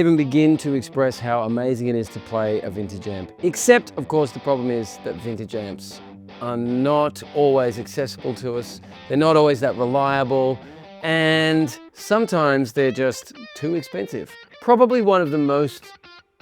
even begin to express how amazing it is to play a vintage amp. Except, of course, the problem is that vintage amps are not always accessible to us. They're not always that reliable, and sometimes they're just too expensive. Probably one of the most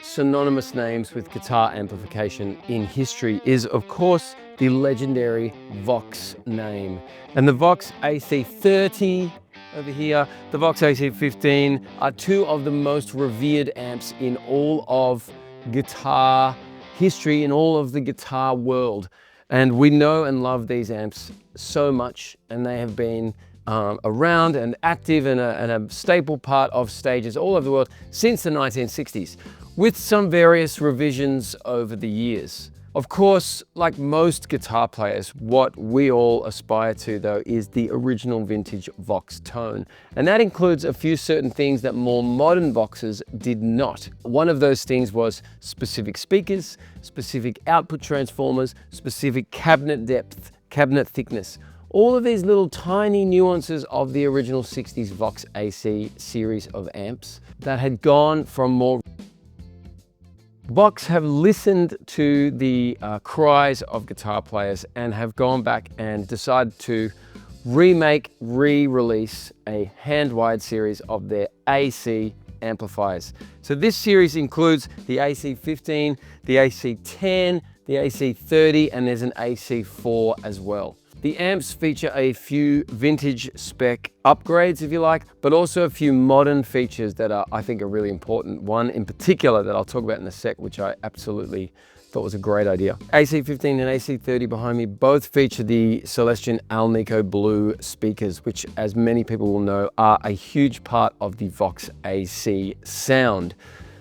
synonymous names with guitar amplification in history is, of course, the legendary Vox name. And the Vox AC30 over here, the Vox AC15 are two of the most revered amps in all of guitar history, in all of the guitar world. And we know and love these amps so much, and they have been around and active and a staple part of stages all over the world since the 1960s, with some various revisions over the years. Of course, like most guitar players, what we all aspire to though is the original vintage Vox tone. And that includes a few certain things that more modern Voxes did not. One of those things was specific speakers, specific output transformers, specific cabinet depth, cabinet thickness. All of these little tiny nuances of the original 60s Vox AC series of amps that had gone from more. Vox have listened to the cries of guitar players and have gone back and decided to re-release a hand-wired series of their AC amplifiers. So this series includes the AC15, the AC10, the AC30, and there's an AC4 as well. The amps feature a few vintage spec upgrades, if you like, but also a few modern features that I think are really important. One in particular that I'll talk about in a sec, which I absolutely thought was a great idea. AC15 and AC30 behind me both feature the Celestion Alnico Blue speakers, which, as many people will know, are a huge part of the Vox AC sound.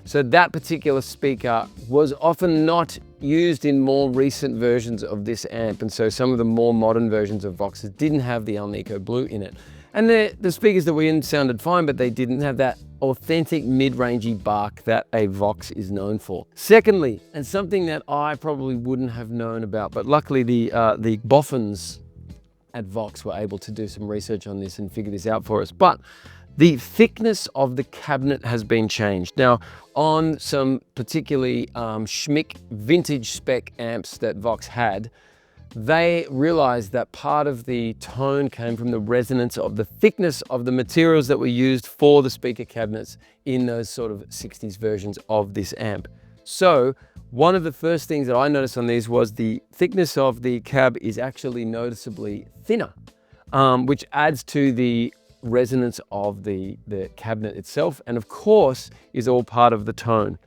So that particular speaker was often not used in more recent versions of this amp, and so some of the more modern versions of Voxes didn't have the Alnico Blue in it. And the speakers that were in sounded fine, but they didn't have that authentic mid-rangey bark that a Vox is known for. Secondly, and something that I probably wouldn't have known about, but luckily the boffins at Vox were able to do some research on this and figure this out for us, but the thickness of the cabinet has been changed. Now, on some particularly schmick vintage spec amps that Vox had, they realized that part of the tone came from the resonance of the thickness of the materials that were used for the speaker cabinets in those sort of 60s versions of this amp. So one of the first things that I noticed on these was the thickness of the cab is actually noticeably thinner, which adds to the resonance of the cabinet itself, and of course is all part of the tone.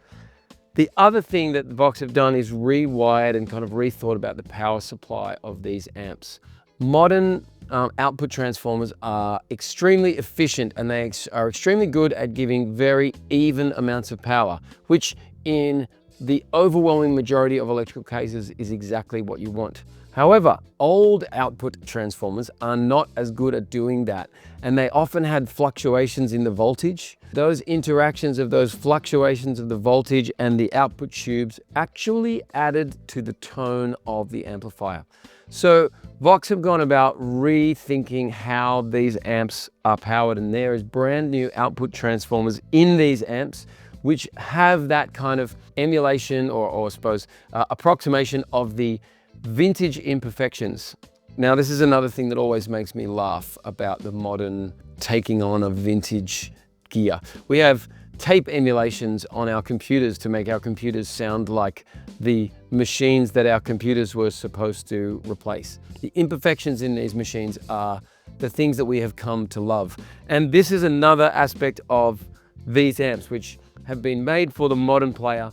The other thing that Vox have done is rewired and kind of rethought about the power supply of these amps. Modern output transformers are extremely efficient, and they are extremely good at giving very even amounts of power, which in the overwhelming majority of electrical cases is exactly what you want. However, old output transformers are not as good at doing that, and they often had fluctuations in the voltage. Those interactions of those fluctuations of the voltage and the output tubes actually added to the tone of the amplifier. So Vox have gone about rethinking how these amps are powered, and there is brand new output transformers in these amps which have that kind of emulation or I suppose approximation of the vintage imperfections. Now, this is another thing that always makes me laugh about the modern taking on of vintage gear. We have tape emulations on our computers to make our computers sound like the machines that our computers were supposed to replace. The imperfections in these machines are the things that we have come to love. And this is another aspect of these amps, which have been made for the modern player,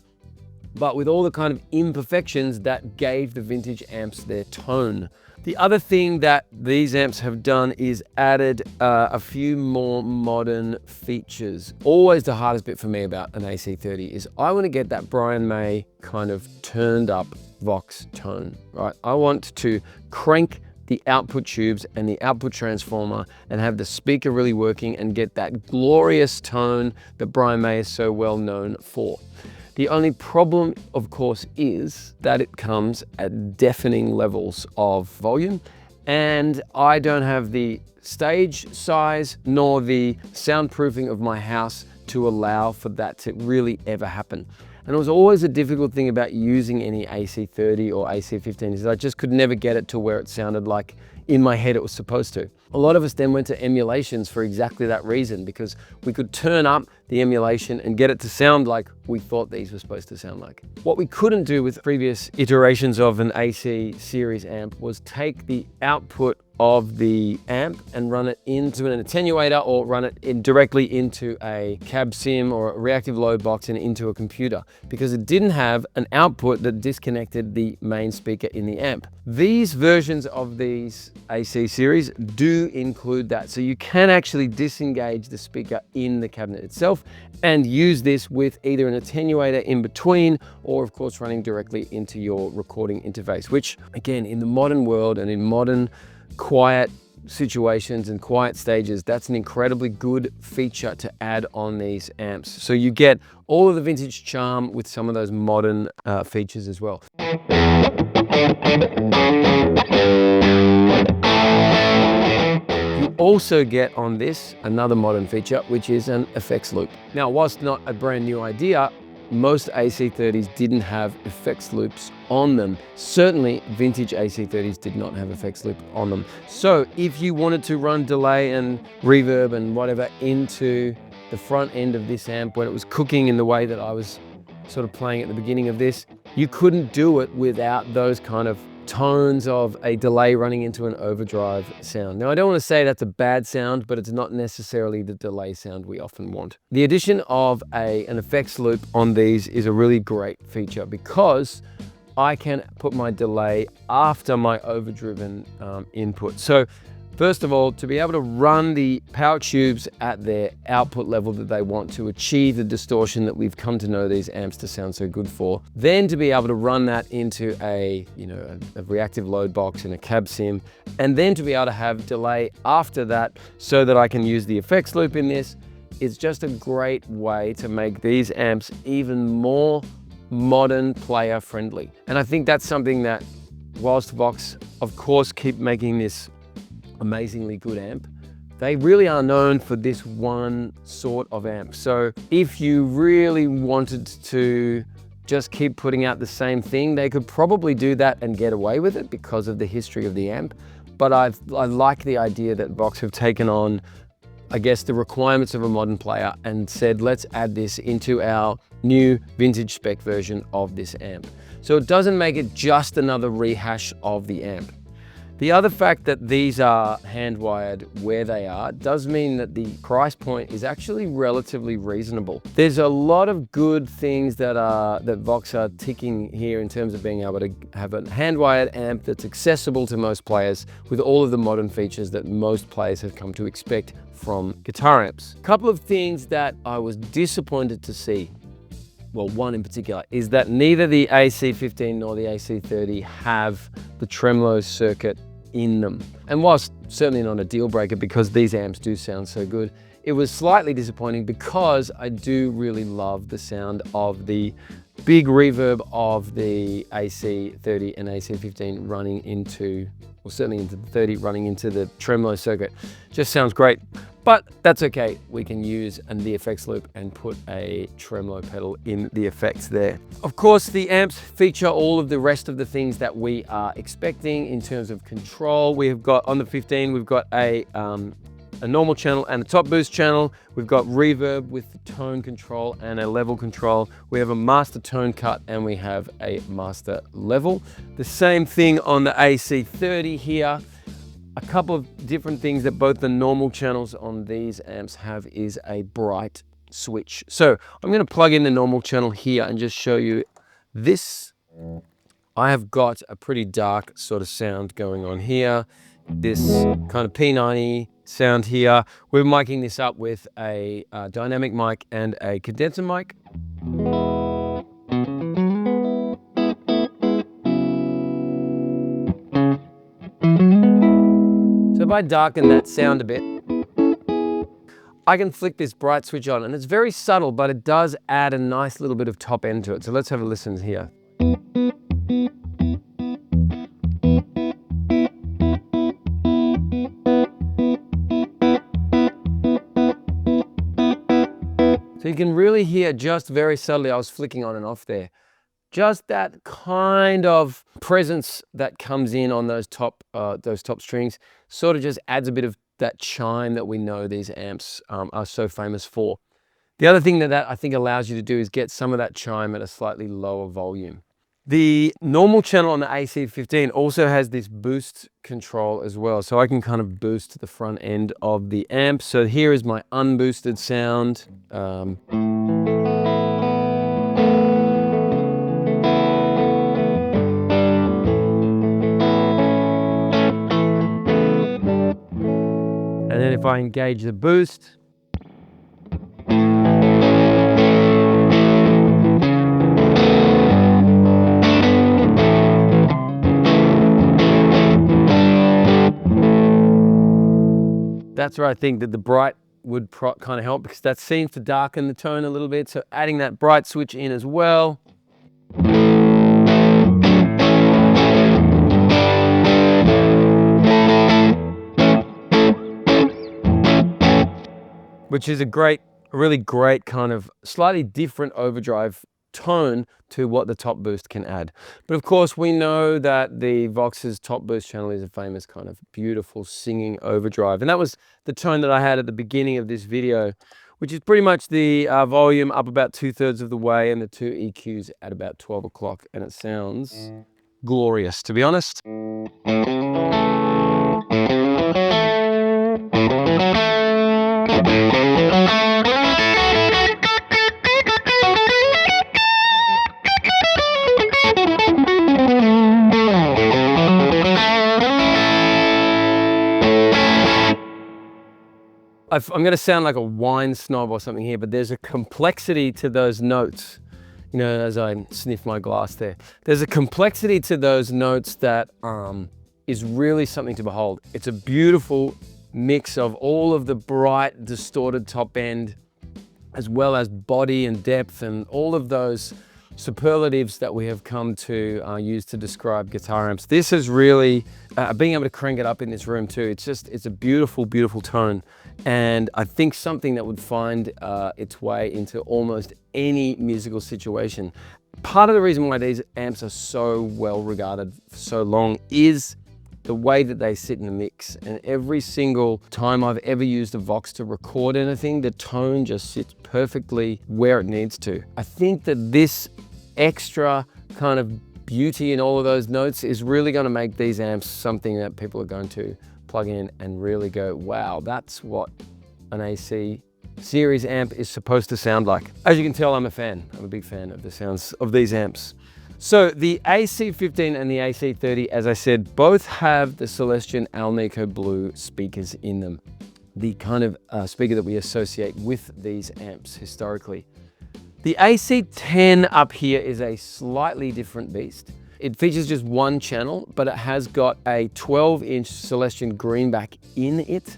but with all the kind of imperfections that gave the vintage amps their tone. The other thing that these amps have done is added a few more modern features. Always the hardest bit for me about an AC30 is I want to get that Brian May kind of turned up Vox tone, right? I want to crank the output tubes and the output transformer and have the speaker really working and get that glorious tone that Brian May is so well known for. The only problem, of course, is that it comes at deafening levels of volume, and I don't have the stage size nor the soundproofing of my house to allow for that to really ever happen. And it was always a difficult thing about using any AC30 or AC15 is I just could never get it to where it sounded like in my head it was supposed to. A lot of us then went to emulations for exactly that reason, because we could turn up the emulation and get it to sound like we thought these were supposed to sound like. What we couldn't do with previous iterations of an AC series amp was take the output of the amp and run it into an attenuator or run it directly into a cab sim or a reactive load box and into a computer, because it didn't have an output that disconnected the main speaker in the amp. These versions of these AC series do include that, so you can actually disengage the speaker in the cabinet itself and use this with either an attenuator in between, or of course running directly into your recording interface, which again, in the modern world and in modern quiet situations and quiet stages, that's an incredibly good feature to add on these amps. So you get all of the vintage charm with some of those modern features as well. You also get on this another modern feature, which is an effects loop. Now, whilst not a brand new idea, most AC30s didn't have effects loops on them. Certainly vintage AC30s did not have effects loop on them. So if you wanted to run delay and reverb and whatever into the front end of this amp when it was cooking in the way that I was sort of playing at the beginning of this, you couldn't do it without those kind of tones of a delay running into an overdrive sound. Now, I don't want to say that's a bad sound, but it's not necessarily the delay sound we often want. The addition of an effects loop on these is a really great feature, because I can put my delay after my overdriven input. So first of all, to be able to run the power tubes at their output level that they want to achieve the distortion that we've come to know these amps to sound so good for. Then to be able to run that into a reactive load box in a cab sim, and then to be able to have delay after that so that I can use the effects loop in this, is just a great way to make these amps even more modern player friendly. And I think that's something that, whilst Vox of course keep making this amazingly good amp, they really are known for this one sort of amp. So if you really wanted to just keep putting out the same thing, they could probably do that and get away with it because of the history of the amp. But I like the idea that Vox have taken on, I guess, the requirements of a modern player and said, let's add this into our new vintage spec version of this amp. So it doesn't make it just another rehash of the amp. The other fact that these are hand-wired where they are does mean that the price point is actually relatively reasonable. There's a lot of good things that Vox are ticking here in terms of being able to have a hand-wired amp that's accessible to most players with all of the modern features that most players have come to expect from guitar amps. A couple of things that I was disappointed to see, well, one in particular, is that neither the AC15 nor the AC30 have the tremolo circuit in them. And whilst certainly not a deal breaker because these amps do sound so good, it was slightly disappointing because I do really love the sound of the big reverb of the AC30 and AC15 running into, well, certainly into the 30 running into the tremolo circuit. Just sounds great. But that's okay, we can use the effects loop and put a tremolo pedal in the effects there. Of course, the amps feature all of the rest of the things that we are expecting in terms of control. We have got, on the 15, we've got a normal channel and a top boost channel. We've got reverb with tone control and a level control. We have a master tone cut and we have a master level. The same thing on the AC30 here. A couple of different things that both the normal channels on these amps have is a bright switch. So I'm going to plug in the normal channel here and just show you this. I have got a pretty dark sort of sound going on here. This kind of P90 sound here. We're miking this up with a dynamic mic and a condenser mic. So if I darken that sound a bit, I can flick this bright switch on, and it's very subtle, but it does add a nice little bit of top end to it. So let's have a listen here. So can really hear just very subtly, I was flicking on and off there, just that kind of presence that comes in on those top strings sort of just adds a bit of that chime that we know these amps are so famous for. The other thing that I think allows you to do is get some of that chime at a slightly lower volume. The normal channel on the AC15 also has this boost control as well. So I can kind of boost the front end of the amp. So here is my unboosted sound. And then if I engage the boost, that's where I think that the bright would kind of help, because that seems to darken the tone a little bit. So adding that bright switch in as well. Which is a really great kind of slightly different overdrive tone to what the top boost can add. But of course, we know that the Vox's top boost channel is a famous kind of beautiful singing overdrive. And that was the tone that I had at the beginning of this video, which is pretty much the volume up about 2/3 of the way and the 2 EQs at about 12 o'clock. And it sounds glorious, to be honest. I'm going to sound like a wine snob or something here, but there's a complexity to those notes. You know, as I sniff my glass there, there's a complexity to those notes that is really something to behold. It's a beautiful mix of all of the bright, distorted top end, as well as body and depth and all of those superlatives that we have come to use to describe guitar amps. This is really, being able to crank it up in this room too, it's a beautiful, beautiful tone. And I think something that would find its way into almost any musical situation. Part of the reason why these amps are so well regarded for so long is the way that they sit in the mix. And every single time I've ever used a Vox to record anything, the tone just sits perfectly where it needs to. I think that this extra kind of beauty in all of those notes is really going to make these amps something that people are going to plug in and really go, wow, that's what an AC series amp is supposed to sound like. As you can tell, I'm a fan. I'm a big fan of the sounds of these amps. So the AC15 and the AC30, as I said, both have the Celestion Alnico Blue speakers in them. The kind of speaker that we associate with these amps historically. The AC10 up here is a slightly different beast. It features just one channel, but it has got a 12-inch Celestion greenback in it.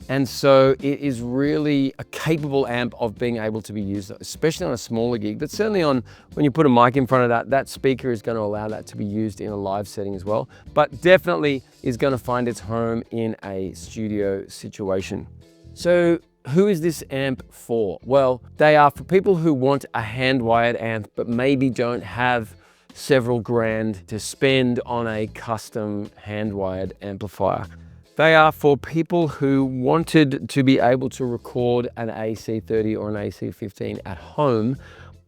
And so it is really a capable amp of being able to be used, especially on a smaller gig, but certainly on when you put a mic in front of that, that speaker is going to allow that to be used in a live setting as well, but definitely is going to find its home in a studio situation. So who is this amp for? Well, they are for people who want a hand-wired amp, but maybe don't have several grand to spend on a custom hand-wired amplifier. They are for people who wanted to be able to record an AC30 or an AC15 at home,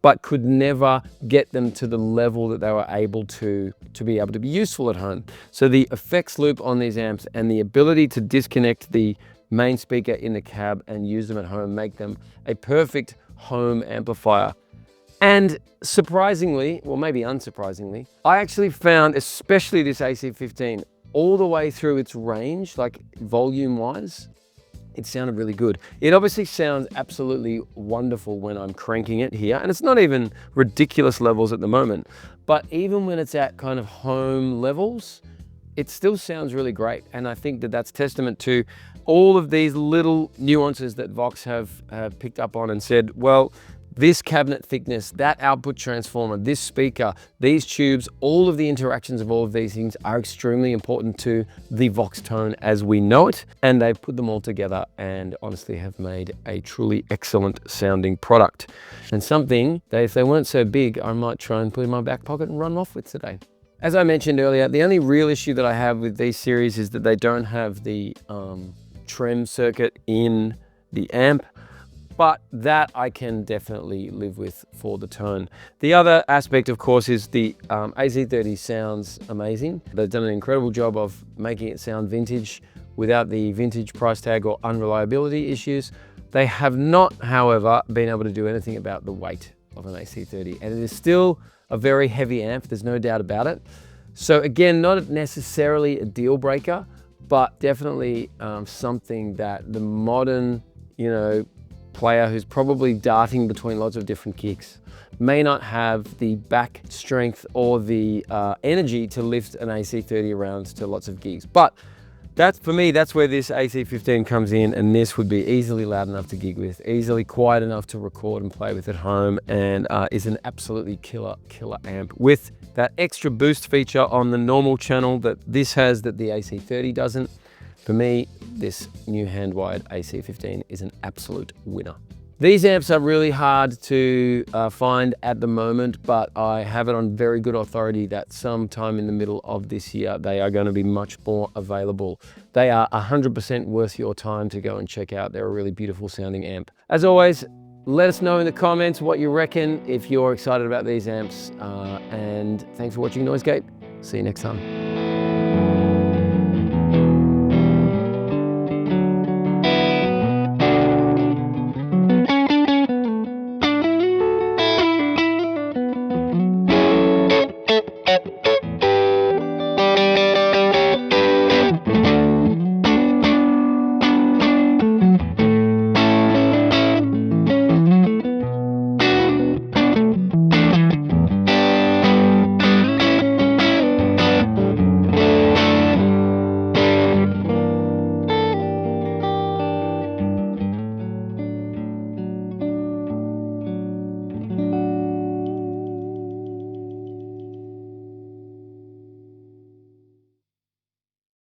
but could never get them to the level that they were able to be able to be useful at home. So the effects loop on these amps and the ability to disconnect the main speaker in the cab and use them at home make them a perfect home amplifier. And surprisingly, well, maybe unsurprisingly, I actually found, especially this AC15, all the way through its range, like volume-wise, it sounded really good. It obviously sounds absolutely wonderful when I'm cranking it here, and it's not even ridiculous levels at the moment, but even when it's at kind of home levels, it still sounds really great. And I think that that's testament to all of these little nuances that Vox have picked up on and said, well, this cabinet thickness, that output transformer, this speaker, these tubes, all of the interactions of all of these things are extremely important to the Vox tone as we know it. And they've put them all together and honestly have made a truly excellent sounding product. And something that if they weren't so big, I might try and put in my back pocket and run off with today. As I mentioned earlier, the only real issue that I have with these series is that they don't have the trem circuit in the amp. But that I can definitely live with for the tone. The other aspect, of course, is the AC30 sounds amazing. They've done an incredible job of making it sound vintage without the vintage price tag or unreliability issues. They have not, however, been able to do anything about the weight of an AC30, and it is still a very heavy amp, there's no doubt about it. So again, not necessarily a deal breaker, but definitely something that the modern, player who's probably darting between lots of different kicks may not have the back strength or the energy to lift an AC30 around to lots of gigs. But for me, that's where this AC15 comes in, and this would be easily loud enough to gig with, easily quiet enough to record and play with at home, and is an absolutely killer amp with that extra boost feature on the normal channel that this has that the AC30 doesn't. For me, this new hand-wired AC15 is an absolute winner. These amps are really hard to find at the moment, but I have it on very good authority that sometime in the middle of this year, they are going to be much more available. They are 100% worth your time to go and check out. They're a really beautiful sounding amp. As always, let us know in the comments what you reckon if you're excited about these amps. And thanks for watching Noisegate. See you next time.